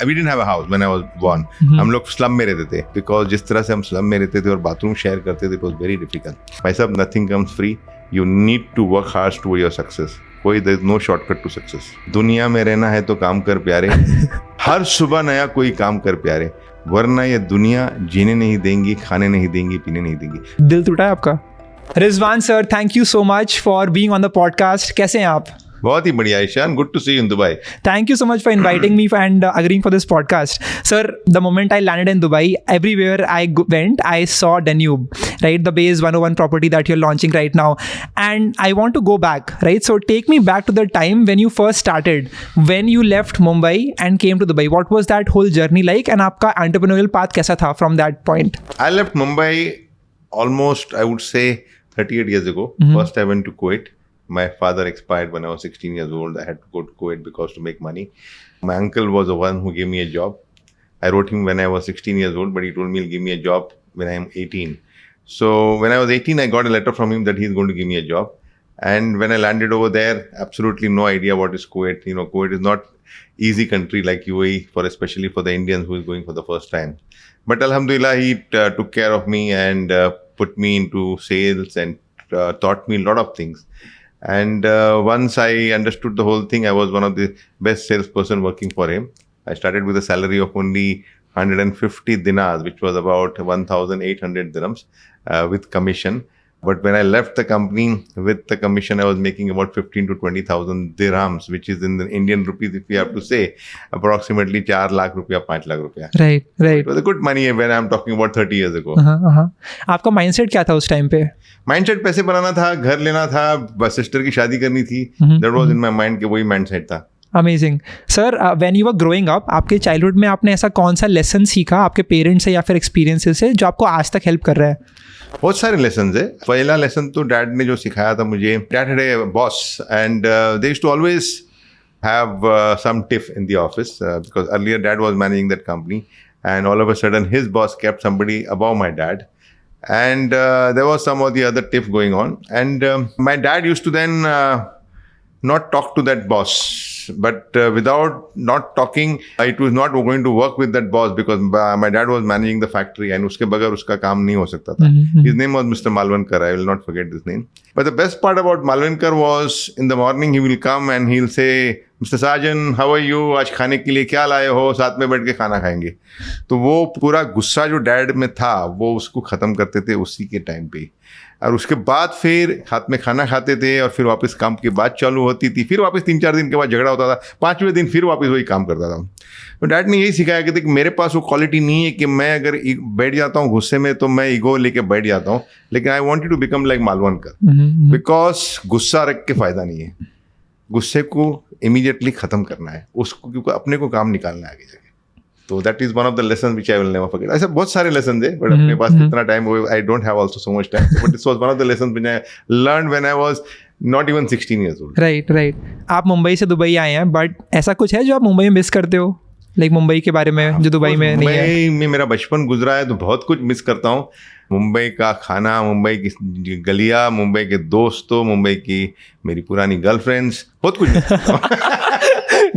We didn't have a house when I was born. हम लोग slum में रहते थे because जिस तरह से हम स्लम में रहते थे और बाथरूम शेयर करते थे, it was very difficult. भाई साहब, nothing comes free. You need to work hard towards your success. कोई there is no shortcut to success. दुनिया में रहना है तो काम कर प्यारे. हर सुबह नया कोई काम कर प्यारे, वरना ये दुनिया जीने नहीं देंगी, खाने नहीं देंगी, पीने नहीं देंगी. दिल टूटा है आपका? Rizwan sir, thank you so much for being on the podcast. कैसे हैं आप? बहुत ही बढ़िया Ishaan, good to see you in Dubai. Thank you so much for inviting me and agreeing for this podcast. Sir, the moment I landed in Dubai, everywhere I went, I saw Danube, right? The Base 101 property that you're launching right now. And I want to go back, right? So take me back to the time when you first started, when you left Mumbai and came to Dubai. What was that whole journey like? And आपका entrepreneurial path कैसा था from that point? I left Mumbai almost, I would say, 38 years ago. First I went to Kuwait. My father expired when I was 16 years old. I had to go to Kuwait because to make money. My uncle was the one who gave me a job. I wrote him when I was 16 years old, but he told me he'll give me a job when I am 18. So when I was 18, I got a letter from him that he's going to give me a job. And when I landed over there, absolutely no idea what is Kuwait. You know, Kuwait is not easy country like UAE, especially for the Indians who is going for the first time. But Alhamdulillah, he took care of me and put me into sales and taught me a lot of things. And once I understood the whole thing, I was one of the best salesperson working for him. I started with a salary of only 150 dinars, which was about 1,800 dirhams with commission. But when I left the company with the commission, I was making about 15 to 20,000 dirhams, which is in the Indian rupees, if we have to say, approximately 4 lakh rupiya, 5 lakh rupiya. Right. It was a good money when I'm talking about 30 years ago. आपका mindset क्या था उस time पे? Mindset पैसे बनाना था, घर लेना था, बस सिस्टर की शादी करनी थी. That was in my mind कि वही माइंडसेट था. Amazing. Sir, when you were growing up, आपके चाइल्डहुड में आपने ऐसा कौन सा लेसन सीखा आपके पेरेंट्स से या फिर एक्सपीरियंसेस से जो आपको आज तक हेल्प कर रहा है? बहुत सारे लेसन है. पहला लेसन तो डैड ने जो सिखाया था मुझे, dad had a boss and they used to always have some tiff in the office because earlier dad was managing that company and all of a sudden his boss kept somebody above my dad. And there was some of the other tiff going on. And my dad used to then not talk to that boss. But without not talking, it was not going to work with that boss because my dad was managing the factory and uske bagar uska kaam nahi ho sakta tha. His name was Mr. Malvankar. I will not forget this name. But the best part about Malvankar was in the morning he will come and he'll say, Mr. Sajan, how are you? आज खाने के लिए क्या लाए हो? साथ में बैठ के खाना खाएंगे. तो वो पूरा गुस्सा जो डैड में था वो उसको ख़त्म करते थे उसी के टाइम पे. और उसके बाद फिर हाथ में खाना खाते थे और फिर वापस काम की बात चालू होती थी. फिर वापस 3-4 दिन के बाद झगड़ा होता था. 5वें दिन फिर वापस वही काम करता था. तो डैड ने यही सिखाया कि मेरे पास वो क्वालिटी नहीं है कि मैं अगर बैठ जाता हूँ गुस्से में तो मैं ईगो लेके बैठ जाता हूँ. लेकिन I wanted to become like Malvankar because गुस्सा रख के फ़ायदा नहीं है. गुस्से को इमीडिएटली ख़त्म करना है उसको, क्योंकि अपने को काम निकालना है आगे जाके. तो that is one of the lesson which I will never forget. ऐसे बहुत सारे लेसन है बट अपने पास कितना time, I don't have also so much time, but this was one of the lesson which I learned when I was not even 16 years old. Right. आप मुंबई से Dubai आए हैं, बट ऐसा कुछ है जो आप मुंबई में मिस करते हो, लाइक मुंबई के बारे में जो दुबई में नहीं है? मुंबई में मेरा बचपन गुजरा है तो बहुत कुछ मिस करता हूँ. मुंबई का खाना, मुंबई की गलियाँ, मुंबई के दोस्तों, मुंबई की मेरी पुरानी गर्लफ्रेंड्स, बहुत कुछ.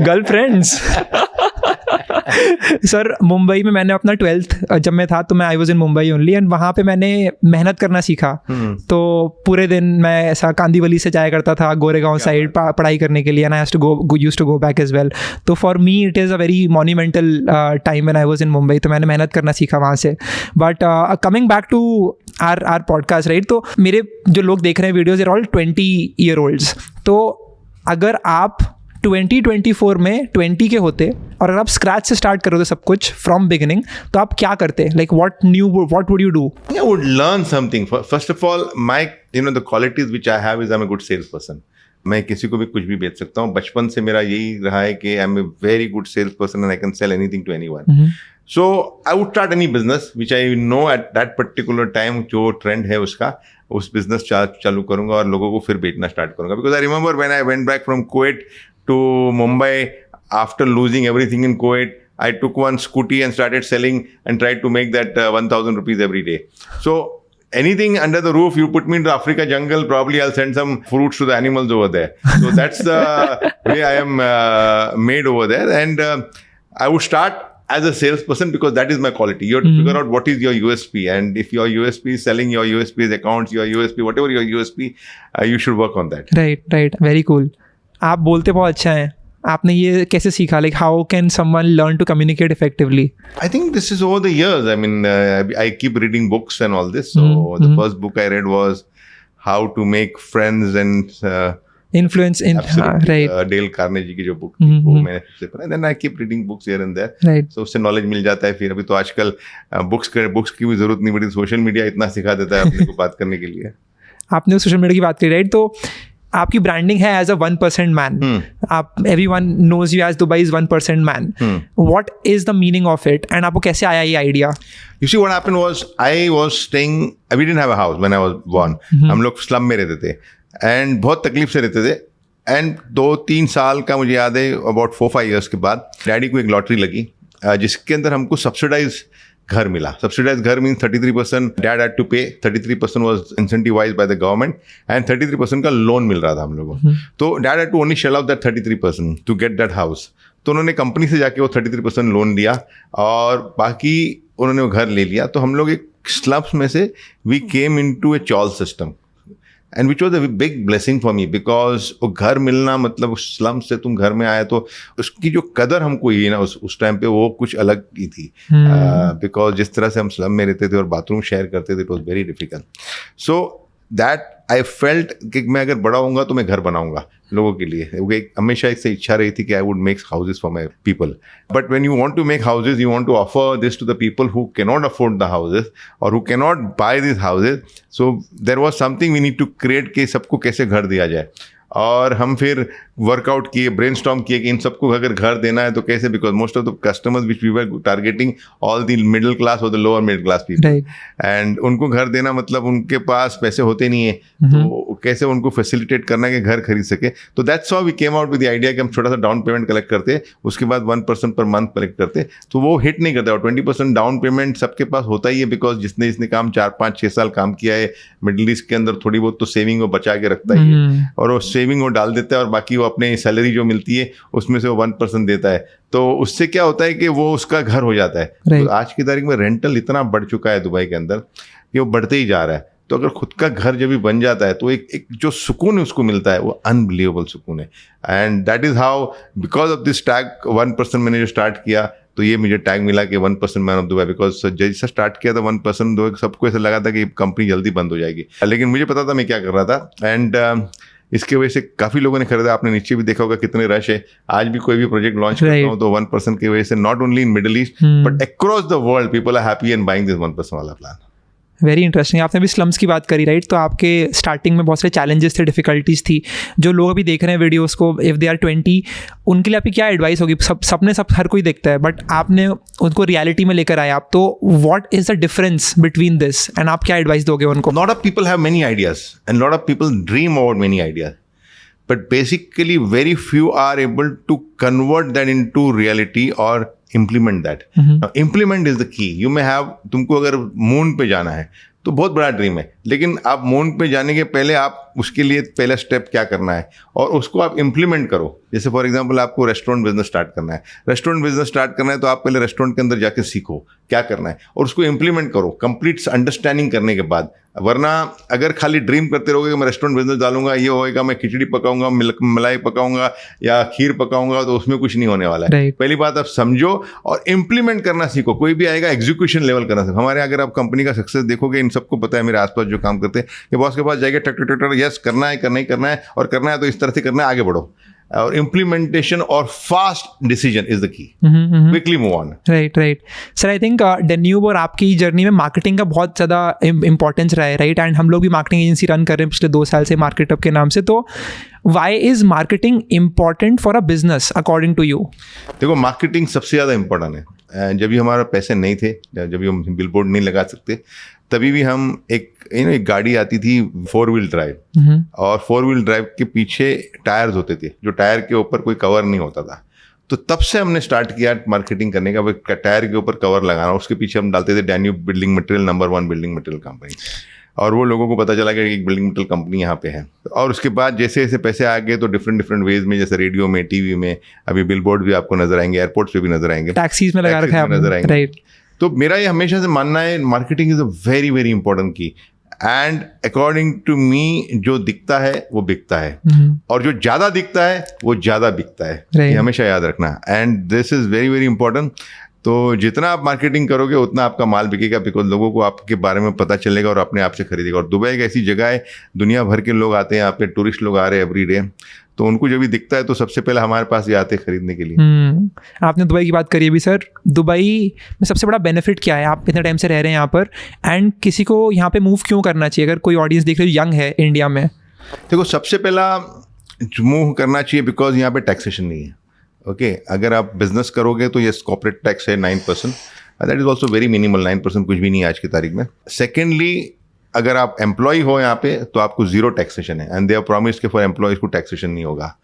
गर्लफ्रेंड्स? सर, मुंबई में मैंने अपना 12th जब मैं था तो मैं आई was in Mumbai only and वहाँ पे मैंने मेहनत करना सीखा. तो पूरे दिन मैं ऐसा कांदीवली से जाया करता था गोरेगांव साइड पढ़ाई करने के लिए and I used to go back as well. तो for me it is a very monumental time when I was in Mumbai. तो मैंने मेहनत करना सीखा वहाँ से. But coming back to our podcast, right, तो मेरे जो लोग देख रहे हैं वीडियोज आर ऑल 20-year-olds. तो अगर आप 2024 में 20 के होते और अगर आप स्क्रैच से स्टार्ट करोगे सब कुछ फ्रॉम बिगिनिंग, तो आप क्या करते? Like what would you do? I would learn something. First of all, the qualities which I have is I'm a good salesperson. मैं किसी को भी कुछ भी बेच सकता हूँ. बचपन से मेरा यही रहा है कि I am a very good sales person and I can sell anything to anyone. So I would start any business which I know at that particular time जो ट्रेंड है उसका, उस बिजनेस चालू करूंगा और लोगों को फिर बेचना स्टार्ट करूंगा. Because I remember when I went back from Kuwait to Mumbai after losing everything in Kuwait, I took one scooty and started selling and tried to make that 1,000 rupees every day. So anything under the roof, you put me into Africa jungle, probably I'll send some fruits to the animals over there. So that's the way I am made over there. And I would start as a salesperson because that is my quality. You have to figure out what is your USP, and if your USP is selling your USP's accounts, your USP, whatever your USP, you should work on that. Right. Very cool. आप बोलते बहुत अच्छा है. आपने ये कैसे सीखा? Like how can someone learn to communicate effectively? I think this is over the years. I mean, I keep reading books and all this. So the first book I read was How to Make Friends and Influence in right. Dale Carnegie की जो book थी वो मैंने सबसे पढ़ा. Then I keep reading books here and there. Right. So उससे knowledge मिल जाता है. फिर अभी तो आजकल बुक्स की भी जरूरत नहीं पड़ती. सोशल मीडिया इतना सिखा देता है अपने को बात करने के लिए. आपने सोशल मीडिया की बात करी, राइट? तो आपकी ब्रांडिंग है एज अ 1% मैन. आप everyone knows you as Dubai is 1% man. What is the meaning of it and आपको कैसे आया ये idea? You see, what happened was I was staying. We didn't have a house when I was born. हम लोग slum में रहते थे and बहुत तकलीफ से रहते थे. एंड 2-3 साल का मुझे याद है, अबाउट 4-5 ईयर्स के बाद डैडी को एक लॉटरी लगी जिसके अंदर हमको सब्सिडाइज घर मिला. सब्सिडाइज घर मीन्स 33% डैड हैड टू पे, 33% was incentivised by the government and 33% का लोन मिल रहा था हम लोगों को. तो dad had to only shell out that 33% to get that house. तो उन्होंने कंपनी से जाके वो 33% लोन लिया और बाकी उन्होंने वो घर ले लिया. तो हम लोग एक स्लम्स में से we came into a chawl system and which was a big blessing for me because वो घर मिलना मतलब उस स्लम से तुम घर में आए तो उसकी जो कदर हमको हुई ना उस टाइम पे वो कुछ अलग ही थी. बिकॉज जिस तरह से हम स्लम में रहते थे और बाथरूम शेयर करते थे, it was very difficult. So that I felt कि मैं अगर बड़ा होऊंगा तो मैं घर बनाऊंगा लोगों के लिए. हमेशा इससे इच्छा रही थी कि I would make houses for my people. But when you want to make houses, you want to offer this to the people who can not afford the houses और who can not buy this houses. So there was something we need to create कि सबको कैसे घर दिया जाए. और हम फिर वर्कआउट किए, ब्रेनस्टॉर्म किए कि इन सबको अगर घर देना है तो कैसे, because most of the customers which we were targeting all the middle class और the lower middle class people, and उनको घर देना मतलब उनके पास पैसे होते नहीं है, तो कैसे उनको फैसिलिटेट करना है कि घर खरीद सके. तो that's how we came out with the idea कि हम छोटा सा डाउन पेमेंट कलेक्ट करते, उसके बाद 1% पर मंथ कलेक्ट करते, तो वो हिट नहीं करता. और 20% डाउन पेमेंट सबके पास होता ही है बिकॉज जिसने काम 4-5-6 साल काम किया है मिडिल ईस्ट के अंदर, थोड़ी बहुत तो सेविंग वो बचा के रखता ही है और वो सेविंग वो डाल देता है और बाकी वो अपने सैलरी जो मिलती है उसमें से वो 1% देता है. तो उससे क्या होता है कि वो उसका घर हो जाता है. तो आज की तारीख में रेंटल इतना बढ़ चुका है दुबई के अंदर कि वो बढ़ते ही जा रहा है. तो अगर खुद का घर जब भी बन जाता है तो एक जो सुकून है उसको मिलता है वो अनबिलीवेबल सुकून है. And that is how because of this tag 1% मैंने जो स्टार्ट किया तो ये मुझे टैग मिला कि 1% मैन ऑफ दुबई. बिकॉज जैसे स्टार्ट किया था 1% दो सबको ऐसा लगा था कि कंपनी जल्दी बंद हो जाएगी, लेकिन मुझे पता था मैं क्या कर रहा था. एंड इसके वजह से काफ़ी लोगों ने खरीदा. आपने नीचे भी देखा होगा कितने रश है. आज भी कोई भी प्रोजेक्ट लॉन्च करता हूँ तो 1% की वजह से not only in Middle East but across the world people are happy and buying this 1% वाला प्लान. Very interesting. आपने भी स्लम्स की बात करी, राइट? तो आपके स्टार्टिंग में बहुत सारे चैलेंजेस थे, डिफिकल्टीज थी. जो लोग अभी देख रहे हैं वीडियोस को, इफ़ दे आर 20, उनके लिए आपकी क्या एडवाइस होगी? हर कोई देखता है बट आपने उनको रियलिटी में लेकर आए आप, तो what is the difference between this and आप क्या एडवाइस दोगे उनको? Lot of people have many ideas and lot of people dream about many ideas, but basically very few are able to convert that into reality or implement that. Now, implement is the key. You may have, तुमको अगर moon पे जाना है तो बहुत बड़ा dream है, लेकिन आप मून पे जाने के पहले आप उसके लिए पहला स्टेप क्या करना है और उसको आप इम्प्लीमेंट करो. जैसे फॉर एग्जांपल आपको रेस्टोरेंट बिजनेस स्टार्ट करना है. रेस्टोरेंट बिजनेस स्टार्ट करना है तो आप पहले रेस्टोरेंट के अंदर जाके सीखो क्या करना है और उसको इम्प्लीमेंट करो कंप्लीट अंडरस्टैंडिंग करने के बाद. वरना अगर खाली ड्रीम करते रहोगे कि मैं रेस्टोरेंट बिजनेस डालूंगा, ये होएगा, मैं खिचड़ी पकाऊंगा, मलाई पकाऊंगा या खीर पकाऊंगा, तो उसमें कुछ नहीं होने वाला है. पहली बात आप समझो और इम्प्लीमेंट करना सीखो. कोई भी आएगा एग्जीक्यूशन लेवल करना सीखो. हमारे अगर आप कंपनी का सक्सेस देखोगे, इन सबको पता है मेरे आसपास जो काम करते हैं कि बॉस के पास जाएगा टक टक टक, यस करना है करना है और करना है तो इस तरह से करना है, आगे बढ़ो. और इम्प्लीमेंटेशन और fast decision is the key. Quickly move on. Right sir. I think Danube और आपकी जर्नी में मार्केटिंग का बहुत ज़्यादा इंपॉर्टेंस रहा है, राइट? एंड हम लोग भी मार्केटिंग एजेंसी रन कर रहे हैं पिछले 2 साल से मार्केटअप के नाम से. तो why is marketing important for a business according to you? देखो, मार्केटिंग सबसे ज़्यादा इंपॉर्टेंट है. जब भी हमारे पैसे नहीं थे, जब भी हम बिलबोर्ड नहीं लगा सकते, तभी भी हम एक गाड़ी आती थी 4 व्हील ड्राइव और 4 व्हील ड्राइव के पीछे टायर्स होते थे जो टायर के ऊपर कोई कवर नहीं होता था. तो तब से हमने स्टार्ट किया मार्केटिंग करने का. टायर के ऊपर कवर लगाना, उसके पीछे हम डालते थे Danube building material, number 1 building material company. और वो लोगों को पता चला कि एक बिल्डिंग मटेरियल कंपनी यहाँ पे है। और उसके बाद जैसे जैसे पैसे आ गए तो डिफरेंट वेज में, जैसे रेडियो में, टीवी में, अभी बिलबोर्ड भी आपको नजर आएंगे, एयरपोर्ट्स पे भी नजर आएंगे, टैक्सीज में लगा रखा है नजर आएंगे, राइट। तो मेरा ये हमेशा से मानना है marketing is a very very important की, एंड अकॉर्डिंग टू मी जो दिखता है वो बिकता है, और जो ज़्यादा दिखता है वो ज़्यादा बिकता है, ये हमेशा याद रखना, and this is very very important. तो जितना आप मार्केटिंग करोगे उतना आपका माल बिकेगा, बिकॉज लोगों को आपके बारे में पता चलेगा और अपने आप से खरीदेगा। और दुबई एक ऐसी जगह है, दुनिया भर के लोग आते हैं यहाँ पे, टूरिस्ट लोग आ रहे हैं एवरी डे, तो उनको जब भी दिखता है तो सबसे पहले हमारे पास ही आते हैं खरीदने के लिए। आपने दुबई की बात करी अभी सर, दुबई में सबसे बड़ा बेनिफिट क्या है? आप इतने टाइम से रह रहे हैं यहाँ पर, एंड किसी को यहाँ पे मूव क्यों करना चाहिए अगर कोई ऑडियंस देख रही है यंग है इंडिया में? देखो, सबसे पहला मूव करना चाहिए बिकॉज यहाँ पे टैक्सेशन नहीं है। ओके, अगर आप बिजनेस करोगे तो ये कॉर्पोरेट टैक्स है 9%, that is also very minimal, 9% कुछ भी नहीं है आज की तारीख में। सेकेंडली, अगर आप एम्प्लॉय हो यहाँ पे तो आपको जीरो टैक्सेशन है, एंड दे हैव प्रॉमिस्ड कि फॉर एम्प्लॉयज को टैक्सेशन नहीं होगा।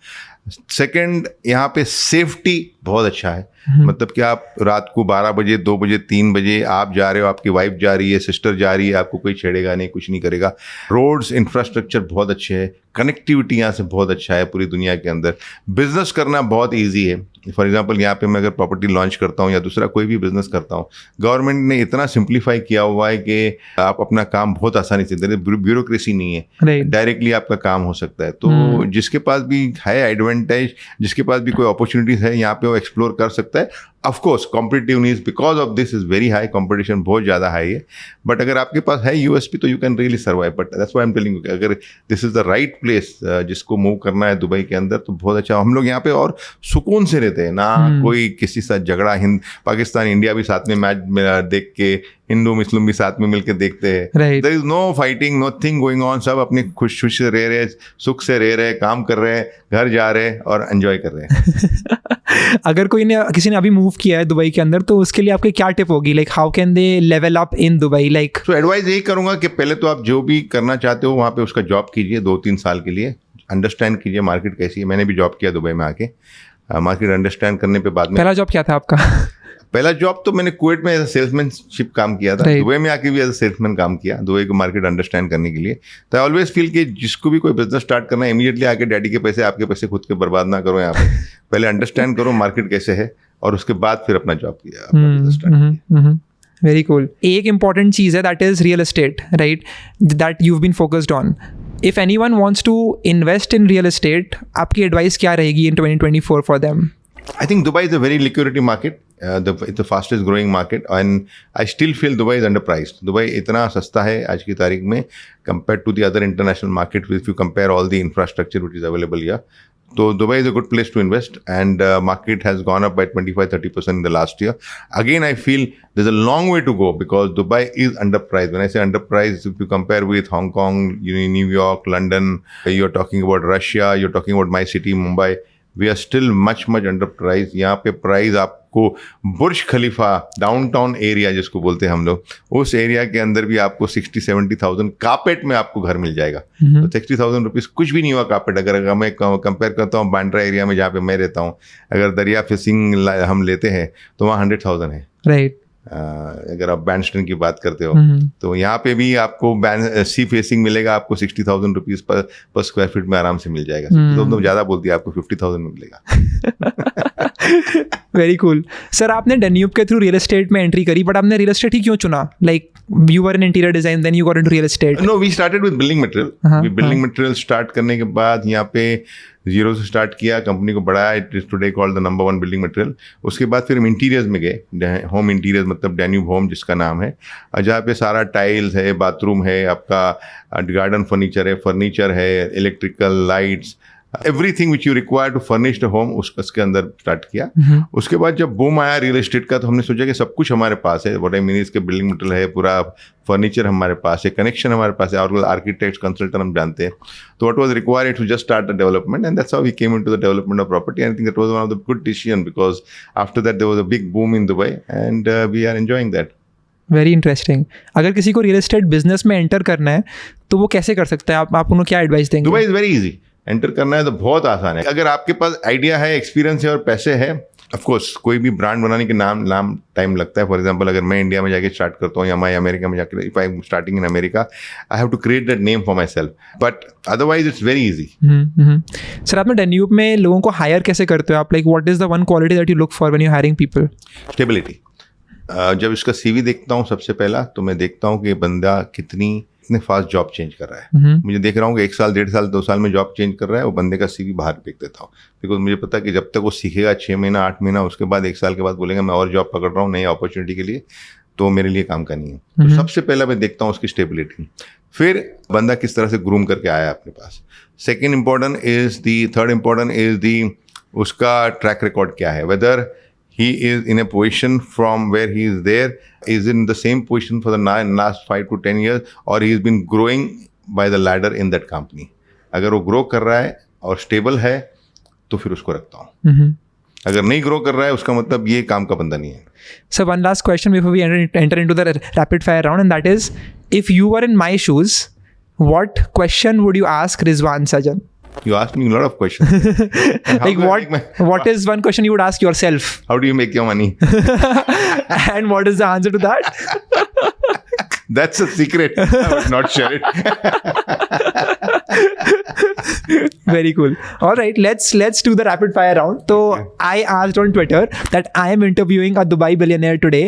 सेकेंड, यहाँ पे सेफ्टी बहुत अच्छा है, मतलब कि आप रात को 12 बजे, 2 बजे, 3 बजे आप जा रहे हो, आपकी वाइफ जा रही है, सिस्टर जा रही है, आपको कोई छेड़ेगा नहीं, कुछ नहीं करेगा। रोड्स इंफ्रास्ट्रक्चर बहुत अच्छे है, कनेक्टिविटी यहाँ से बहुत अच्छा है पूरी दुनिया के अंदर, बिजनेस करना बहुत ईजी है। फॉर एग्जांपल, यहाँ पे मैं अगर प्रॉपर्टी लॉन्च करता हूँ या दूसरा कोई भी बिजनेस करता हूँ, गवर्नमेंट ने इतना सिंप्लीफाई किया हुआ है कि आप अपना काम बहुत आसानी से, ब्यूरोक्रेसी नहीं है, डायरेक्टली आपका काम हो सकता है। तो जिसके पास भी है एडवांटेज, जिसके पास भी कोई अपॉर्चुनिटीज है यहाँ पे, वो एक्सप्लोर कर सकता है। Of course competitiveness because of this is very high, competition बहुत ज़्यादा हाई है, बट अगर आपके पास है यूएसपी तो you can really survive. But that's why I am telling you, अगर this is the right place जिसको मूव करना है दुबई के अंदर, तो बहुत अच्छा। हम लोग यहाँ पे और सुकून से रहते हैं ना, कोई किसी साथ झगड़ा, पाकिस्तान इंडिया भी साथ में मैच देख के, हिंदू मुस्लिम भी साथ में मिलकर देखते हैं, there is no fighting, nothing going on, सब अपनी खुश से रह रहे, सुख से रह रहे, काम कर रहे हैं, घर जा रहे हैं और एंजॉय कर रहे हैं। अगर किसी ने अभी मूव किया है दुबई के अंदर, तो उसके लिए आपकी क्या टिप होगी? Like how can they level up in Dubai? Like तो एडवाइस यही करूंगा कि पहले तो आप जो भी करना चाहते हो वहाँ पे उसका जॉब कीजिए 2-3 साल के लिए, अंडरस्टैंड कीजिए मार्केट कैसी है। मैंने भी जॉब किया दुबई में आके, मार्केट अंडरस्टैंड करने पे बाद में। पहला जॉब क्या था आपका? पहला जॉब तो मैंने कुवैत में एज अ सेल्समैनशिप काम किया था, दुबई में आके भी एज अ सेल्समैन काम किया, दुबई को मार्केट अंडरस्टैंड करने के लिए। तो आई ऑलवेज फील कि जिसको भी कोई बिजनेस स्टार्ट करना है, इमीडिएटली आके डैडी के पैसे, आपके पैसे खुद के बर्बाद ना करो यहाँ पे, पहले अंडरस्टैंड करो मार्केट कैसे है, और उसके बाद फिर अपना जॉब किया। Very cool. एक इंपॉर्टेंट चीज़ है, that is real estate, right, that you been focused on. If anyone wants to invest in real estate, आपकी एडवाइस क्या रहेगी in 2024 for them? I think Dubai is a very liquidity market. It's the fastest growing market, and I still feel Dubai is underpriced. Dubai इतना सस्ता है आज की तारीख में compared to the other international market. If you compare all the infrastructure which is available here, so Dubai is a good place to invest, and market has gone up by 25-30% in the last year. Again, I feel there's a long way to go because Dubai is underpriced. When I say underpriced, if you compare with Hong Kong, New York, London, you're talking about Russia, you're talking about my city, Mumbai. We are still much under price. यहाँ पे price आपको बुर्ज खलीफा downtown area जिसको बोलते हैं हम लोग, उस area के अंदर भी आपको 60-70,000 कार्पेट में आपको घर मिल जाएगा। तो 60,000 रुपीज़ कुछ भी नहीं हुआ कार्पेट। अगर मैं कंपेयर करता हूँ बांद्रा एरिया में जहाँ पे मैं रहता हूँ, अगर दरिया फिशिंग हम लेते हैं तो वहाँ 100,000 है, राइट। अगर आप बैंडस्टैंड की बात करते हो तो यहाँ पे भी आपको सी फेसिंग मिलेगा, आपको 60,000 रुपीज़ पर स्क्वायर फीट में आराम से मिल जाएगा। तो ज़्यादा बोलती है, आपको 50,000 में मिलेगा। Very cool. सर, आपने डैन्यूब के थ्रू रियल एस्टेट में एंट्री करी, बट आपने रियल एस्टेट ही क्यों चुना? Like you were in interior design, then you got into real estate. No, we started with building material. Building material start करने के बाद यहाँ पे जीरो से स्टार्ट किया, कंपनी को बढ़ाया, it is today called the number 1 building material. उसके बाद फिर हम इंटीरियर्स में गए, होम इंटीरियर्स मतलब डैन्यूब होम जिसका नाम है, जहाँ पे सारा टाइल्स है, बाथरूम है, आपका गार्डन फर्नीचर है, electrical lights, everything which you require to furnish the home, उसके अंदर स्टार्ट किया। उसके बाद जब बूम आया रियल एस्टेट का, तो हमने सोचा कि सब कुछ हमारे पास है, व्हाट आई मीन इसके बिल्डिंग मटेरियल है, पूरा फर्नीचर हमारे पास है, कनेक्शन हमारे पास है, और आर्किटेक्ट कंसल्टेंट हम जानते हैं। तो what was required to just start the development, and that's how we came into the development of property. I think that was one of the good decision because after that there was a big boom in Dubai, and we are enjoying that. Very interesting. अगर किसी को real estate business में enter करना है तो वो कैसे कर सकता है? आप उन्हें क्या एडवाइस देंगे? Dubai is very easy. Enter करना है तो बहुत आसान है। अगर आपके पास आइडिया है, एक्सपीरियंस है और पैसे है, ऑफ कोर्स कोई भी ब्रांड बनाने के नाम टाइम लगता है. फॉर एग्जांपल अगर मैं इंडिया में जाके स्टार्ट करता हूँ या मैं अमेरिका में जाकर, if I am starting in America, I have to create that name for myself, but otherwise it's very easy. Sir आपने डेन्यूब में लोगों को हायर कैसे करते हो आप? Like what is the one quality that you look for when you hiring people? Stability. जब इसका सीवी देखता हूँ सबसे पहला, तो मैं देखता हूँ कि बंदा कितने फास्ट जॉब चेंज कर रहा है. मुझे देख रहा हूँ कि 1 साल 1.5 साल 2 साल में जॉब चेंज कर रहा है, वो बंदे का सीवी बाहर फेंक देता हूँ. बिकॉज मुझे पता है कि जब तक वो सीखेगा 6 महीना 8 महीना, उसके बाद 1 साल के बाद बोलेगा मैं और जॉब पकड़ रहा हूँ नई अपॉर्चुनिटी के लिए, तो मेरे लिए काम का नहीं है. तो सबसे पहला मैं देखता हूँ उसकी स्टेबिलिटी. फिर बंदा किस तरह से ग्रूम करके आया अपने पास. थर्ड इम्पोर्टेंट इज दी उसका ट्रैक रिकॉर्ड क्या है. Whether he is in a position from where he is there, is in the same position for the last 5 to 10 years, or he has been growing by the ladder in that company. अगर वो grow कर रहा है और stable है तो फिर उसको रखता हूँ. अगर नहीं ग्रो कर रहा है उसका मतलब ये काम का बंदा नहीं है. So one last question before we enter into the rapid fire round, and that is, if you were in my shoes, what question would you ask Rizwan Sajan? You asked me a lot of questions. Like what is one question you would ask yourself? How do you make your money? And what is the answer to that? That's a secret. I would not share it. Very cool. All right, let's do the rapid fire round. So I asked on Twitter that I am interviewing a Dubai billionaire today.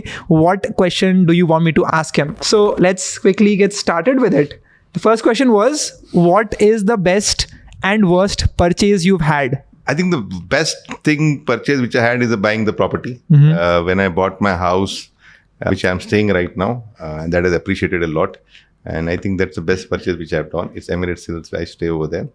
What question do you want me to ask him? So let's quickly get started with it. The first question was, what is the best and worst purchase you've had? I think the best purchase which I had is buying the property. When I bought my house, which I'm staying right now, and that has appreciated a lot. And I think that's the best purchase which I've done. It's Emirates Hills. I stay over there.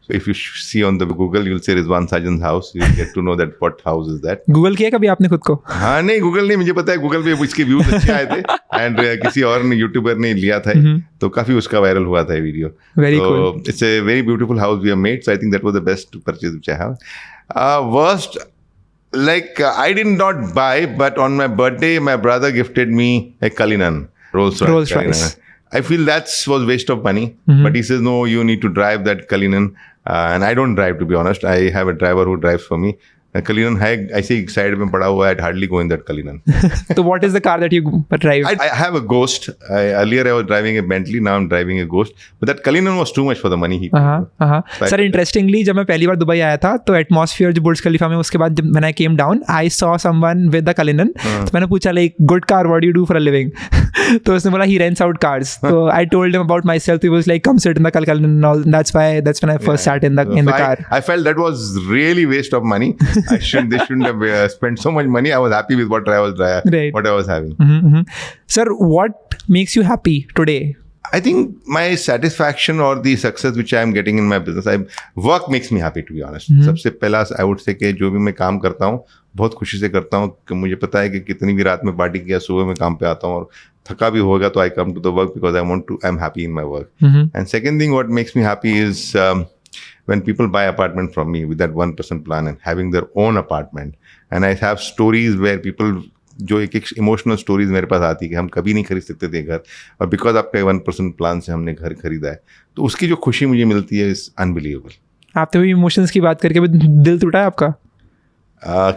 So if you see on the Google, you'll say Rizwan Sajan's house. You'll get to know that what house is that. Google किया कभी आपने खुद को? हाँ नहीं, Google नहीं, मुझे पता है Google पे इसके व्यूज अच्छे आए थे. एंड किसी और ने यूट्यूबर ने लिया था, तो काफी उसका वायरल हुआ था video. Very cool. It's a very beautiful house we have made. So I think that was the best purchase which I have. Worst, like I did not buy, but on my birthday, my brother gifted me a Cullinan Rolls Royce. I feel that was waste of money. But he says, no, you need to drive that Cullinan. And I don't drive, to be honest. I have a driver who drives for me. Cullinan है ऐसे ही side में पड़ा हुआ है. I'd hardly go in that Cullinan. So what is the car that you drive? I have a Ghost. Earlier I was driving a Bentley. Now I'm driving a Ghost. But that Cullinan was too much for the money he paid. Sir, interestingly, जब मैं पहली बार Dubai आया था तो atmosphere जो बुर्ज खलीफा में, उसके बाद जब when I came down, I saw someone with the Cullinan. तो मैंने पूछा like, good car, what do you do for a living? तो उसने बोला he rents out cars. So I told him about myself. He was like, come sit in the Cullinan and all. That's when I first sat in the car. I felt that was really waste of money. They shouldn't have spent so much money. I was happy with what I was having. Sir, what makes you happy today? I think my satisfaction or the success which I am getting in my business, work makes me happy, to be honest. सबसे पहला I would say कि जो भी मैं काम करता हूँ बहुत खुशी से करता हूँ, कि मुझे पता है कि कितनी भी रात में पार्टी किया, सुबह में काम पे आता हूँ और थका भी होगा तो I come to the work because I'm happy in my work. And second thing what makes me happy is when people buy apartment from me with that 1% plan and having their own apartment. And I have stories where people, जो एक emotional stories मेरे पास आती है कि हम कभी नहीं खरीद सकते थे घर, और बिकॉज आपका 1% प्लान से हमने घर खरीदा है, तो उसकी जो खुशी मुझे मिलती है इज अनबिलीवेबल. आप तो इमोशंस की बात करके दिल टूटा है आपका?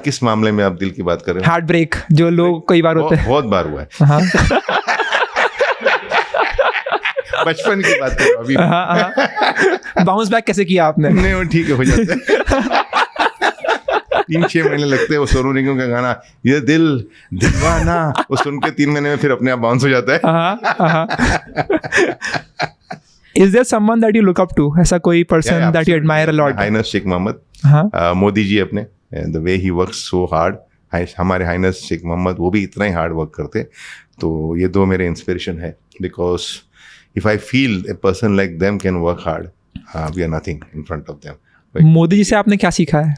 किस मामले में आप दिल की बात कर रहे हैं? हार्ट ब्रेक जो लोग कई बार होते हैं. बहुत बार हुआ है. बचपन की बात करो अभी. बाउंस बैक कैसे किया आपने? नहीं, वो ठीक है, हो जाता है. 3-6 महीने लगते हैं. वो सोनू निगम का गाना ये दिल दीवाना, वो सुन के 3 महीने में फिर अपने आप बाउंस हो जाता है. Is there someone that you look up to? ऐसा कोई person that you admire a lot? Highness Sheikh Mohammed, Modi ji अपने, the way he works so hard. हमारे हाइनस शेख मोहम्मद वो भी इतना ही हार्ड वर्क करते, तो ये 2 मेरे इंस्पिरेशन है. Because if I feel a person like them can work hard, we are nothing in front of them. Modi ji से आपने क्या सीखा है?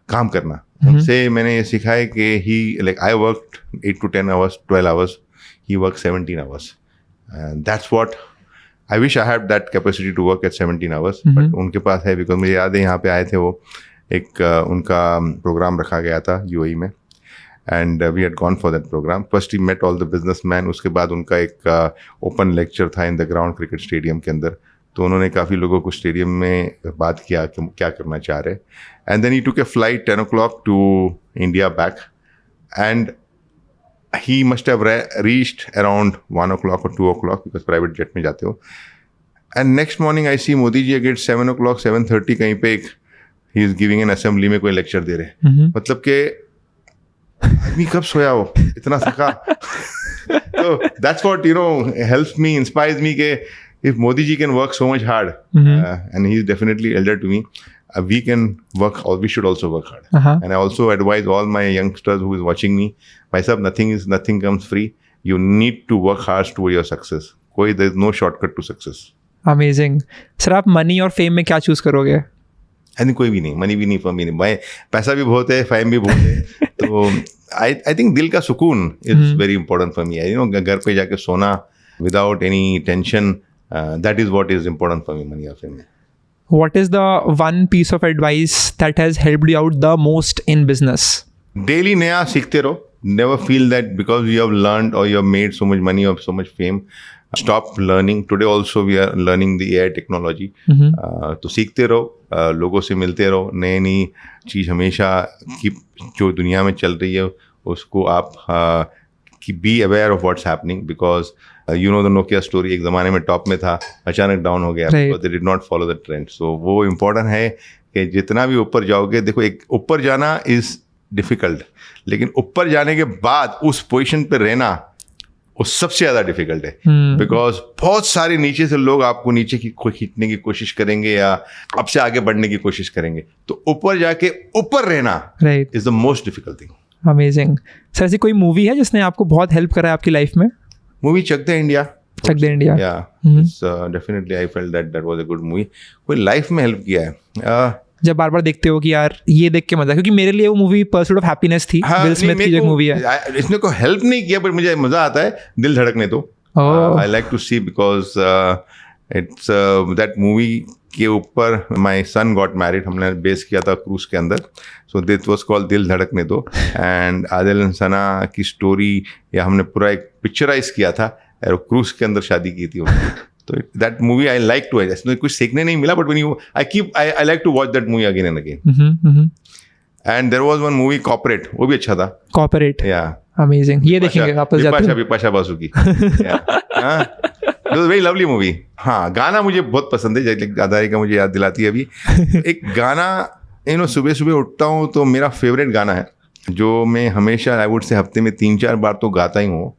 काम करना. उनसे मैंने ये सीखा है कि I worked 8 to 10 hours, 12 hours. He worked 17 hours. And that's what I wish I had that capacity to work at 17 hours. But उनके पास है, because मुझे याद है यहाँ पे आए थे वो, एक उनका प्रोग्राम रखा गया था UAE में. And we had gone for that program. First he met all the businessmen. उसके बाद उनका एक open lecture था in the ground cricket stadium के अंदर. तो उन्होंने काफ़ी लोगों को स्टेडियम में बात किया कि क्या करना चाह रहे. And then he took a flight 10 o'clock to India back, and he must have reached around 1 o'clock or 2 o'clock because private jet में जाते हो. And next morning I see Modi ji again 7 o'clock 7:30 कहीं पे एक he is giving an assembly में कोई lecture दे रहे. मतलब कि आदमी कब सोया हो, इतना थका. So that's what helps me, inspires me कि if Modi ji can work so much hard, and he is definitely elder to me, we can work, or we should also work hard. And I also advise all my youngsters who is watching me, myself, nothing comes free. You need to work hard toward your success. There is no shortcut to success. Amazing. Sir आप money और fame में क्या choose करोगे? I think कोई भी नहीं, money भी नहीं, फम भी नहीं. भाई पैसा भी बहुत है, फेम भी बहुत है. तो आई थिंक दिल का सुकून is very important for me. घर पे जाके सोना without any tension, that is what is important for me, money और fame. What is the one piece of advice that has helped you out the most in business? Daily नया सीखते रहो. Never feel that because you have learned or you have made so much money or so much fame, stop learning. Today also we are learning the AI technology. तो सीखते रहो, लोगों से मिलते रहो, नई नई चीज़ हमेशा की जो दुनिया में चल रही है उसको आप be aware of what's happening. Because the Nokia story एक ज़माने में टॉप में था, अचानक डाउन हो गया because they did not follow the trend. So वो इम्पोर्टेंट है कि जितना भी ऊपर जाओगे, देखो एक ऊपर जाना इज़ डिफ़िकल्ट, लेकिन ऊपर जाने के बाद उस पोजीशन पे रहना वो सबसे ज़्यादा डिफ़िकल्ट है. बिकॉज बहुत सारे नीचे से लोग आपको नीचे की खींचने की कोशिश करेंगे या आपसे आगे बढ़ने की कोशिश करेंगे. तो ऊपर जाके ऊपर रहना is the most difficult thing. Amazing. Sir ऐसी कोई मूवी है जिसने आपको बहुत हेल्प करा है आपकी लाइफ में? Movie Chak De India. Chak De India. Definitely I felt that was a good movie. कोई लाइफ में हेल्प किया है जब बार बार देखते हो कि यार ये देख के मजा, क्योंकि मेरे लिए वो मूवी परसूट ऑफ हैप्पीनेस थी. विल स्मिथ की जो मूवी है, इसमें कोई हेल्प नहीं किया, बट मुझे मजा आता है दिल धड़कने. तो I like to see because it's that movie के ऊपर माई सन गॉट मैरिड, हमने बेस किया था क्रूज के अंदर. सो दिस वॉज कॉल्ड दिल धड़कने दो. एंड आदिल सना की स्टोरी या हमने पूरा एक पिक्चराइज किया था और क्रूज के अंदर शादी की थी. तो that movie I like to, इसमें कुछ सीखने नहीं मिला, but I like to watch that movie again and again. And there was one movie Corporate, वो भी अच्छा था. कॉर्पोरेट, या अमेजिंग. ये देखेंगे वापस जाते हैं. विपाशा बासु की वेरी लवली मूवी. हाँ, गाना मुझे बहुत पसंद है, जैसे गादारी का मुझे याद दिलाती है अभी. एक गाना सुबह सुबह उठता हूँ तो मेरा फेवरेट गाना है जो मैं हमेशा आई वुड से हफ्ते में 3-4 बार तो गाता ही हूँ.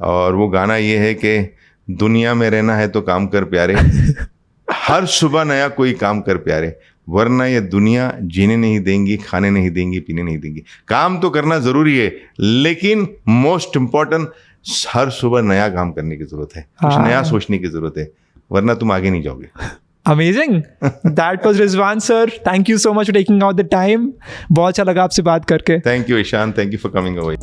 और वो गाना ये है कि दुनिया में रहना है तो काम कर प्यारे, हर सुबह नया कोई काम कर प्यारे, वरना ये दुनिया जीने नहीं देंगी, खाने नहीं देंगी, पीने नहीं देंगी. काम तो करना ज़रूरी है, लेकिन मोस्ट इम्पॉर्टेंट हर सुबह नया काम करने की ज़रूरत है, कुछ नया सोचने की ज़रूरत है, वरना तुम आगे नहीं जाओगे. Amazing. That was Rizwan sir. Thank you so much for taking out the time. बहुत अच्छा लगा आपसे बात करके. Thank you Ishan. Thank you for coming over.